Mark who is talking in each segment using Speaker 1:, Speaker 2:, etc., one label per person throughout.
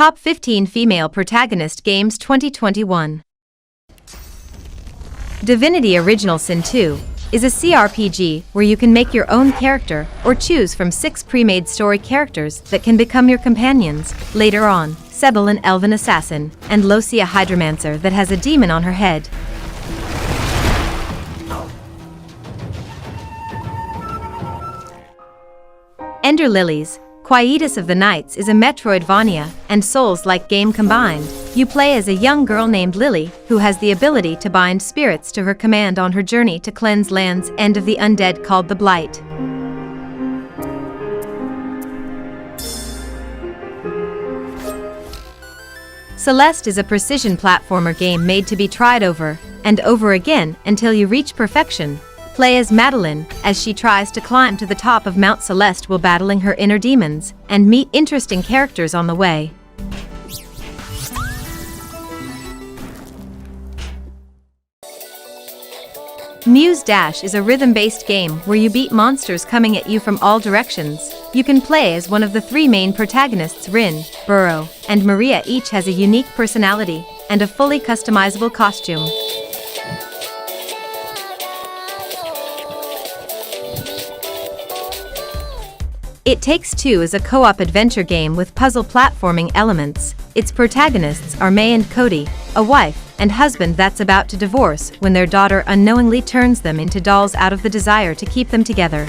Speaker 1: Top 15 Female Protagonist Games 2021. Divinity Original Sin 2 is a CRPG where you can make your own character or choose from 6 pre-made story characters that can become your companions later on. Sebel, an elven assassin, and Losi, a hydromancer that has a demon on her head. Ender Lilies, Quietus of the Nights is a Metroidvania and Souls-like game combined. You play as a young girl named Lily, who has the ability to bind spirits to her command on her journey to cleanse lands end of the undead called the Blight. Celeste is a precision platformer game made to be tried over and over again until you reach perfection. Play as Madeline, as she tries to climb to the top of Mount Celeste while battling her inner demons, and meet interesting characters on the way. Muse Dash is a rhythm-based game where you beat monsters coming at you from all directions. You can play as one of the 3 main protagonists. Rin, Burrow, and Maria each has a unique personality and a fully customizable costume. It Takes Two is a co-op adventure game with puzzle platforming elements. Its protagonists are May and Cody, a wife and husband that's about to divorce when their daughter unknowingly turns them into dolls out of the desire to keep them together.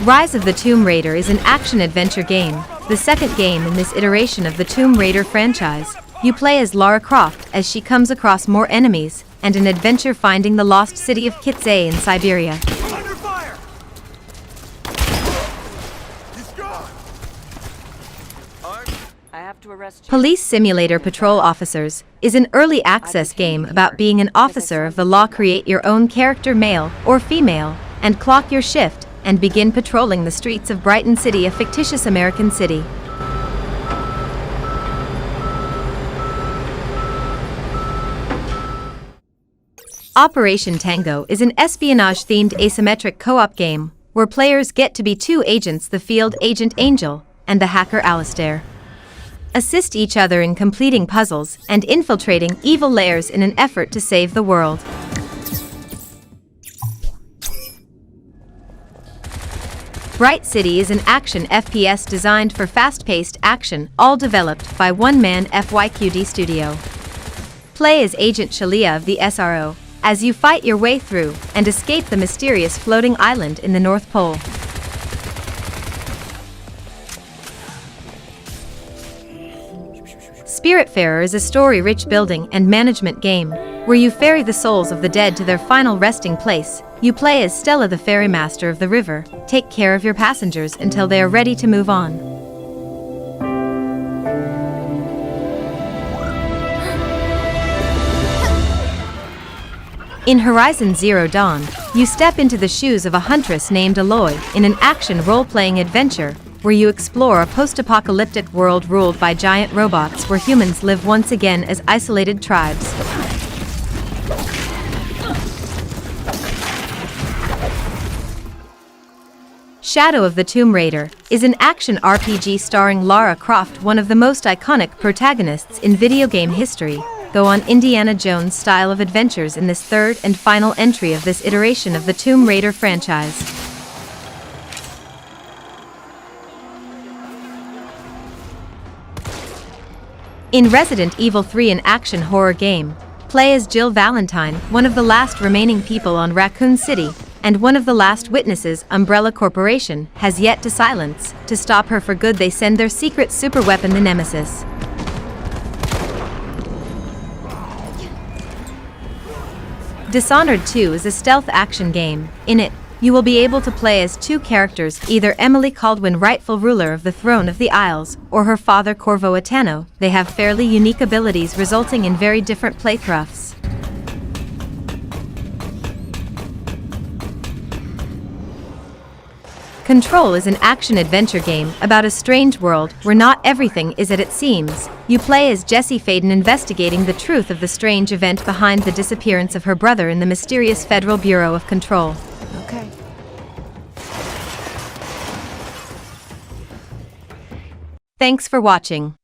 Speaker 1: Rise of the Tomb Raider is an action-adventure game, the second game in this iteration of the Tomb Raider franchise. You play as Lara Croft as she comes across more enemies and an adventure finding the lost city of Kitsay in Siberia.
Speaker 2: Under fire! He's gone!
Speaker 3: I have to arrest you.
Speaker 1: Police Simulator Patrol Officers is an early access game about being an officer of the law. Create your own character, male or female, and clock your shift and begin patrolling the streets of Brighton City, a fictitious American city. Operation Tango is an espionage-themed asymmetric co-op game where players get to be 2 agents: the field agent Angel and the hacker Alistair. Assist each other in completing puzzles and infiltrating evil lairs in an effort to save the world. Bright City is an action FPS designed for fast-paced action, all developed by one-man FYQD studio. Play as Agent Shalia of the SRO as you fight your way through and escape the mysterious floating island in the North Pole. Spiritfarer is a story-rich building and management game where you ferry the souls of the dead to their final resting place. You play as Stella, the ferrymaster of the river. Take care of your passengers until they are ready to move on. In Horizon Zero Dawn, you step into the shoes of a huntress named Aloy in an action role-playing adventure where you explore a post-apocalyptic world ruled by giant robots where humans live once again as isolated tribes. Shadow of the Tomb Raider is an action RPG starring Lara Croft, one of the most iconic protagonists in video game history. Go on Indiana Jones style of adventures in this third and final entry of this iteration of the Tomb Raider franchise. In Resident Evil 3, an action horror game, play as Jill Valentine, one of the last remaining people on Raccoon City and one of the last witnesses Umbrella Corporation has yet to silence. To stop her for good, they send their secret superweapon, the Nemesis. Dishonored 2 is a stealth action game. In it, you will be able to play as 2 characters, either Emily Caldwin, rightful ruler of the Throne of the Isles, or her father Corvo Atano. They have fairly unique abilities resulting in very different playthroughs. Control is an action-adventure game about a strange world where not everything is as it seems. You play as Jessie Faden, investigating the truth of the strange event behind the disappearance of her brother in the mysterious Federal Bureau of Control.
Speaker 3: Okay.
Speaker 1: Thanks for watching.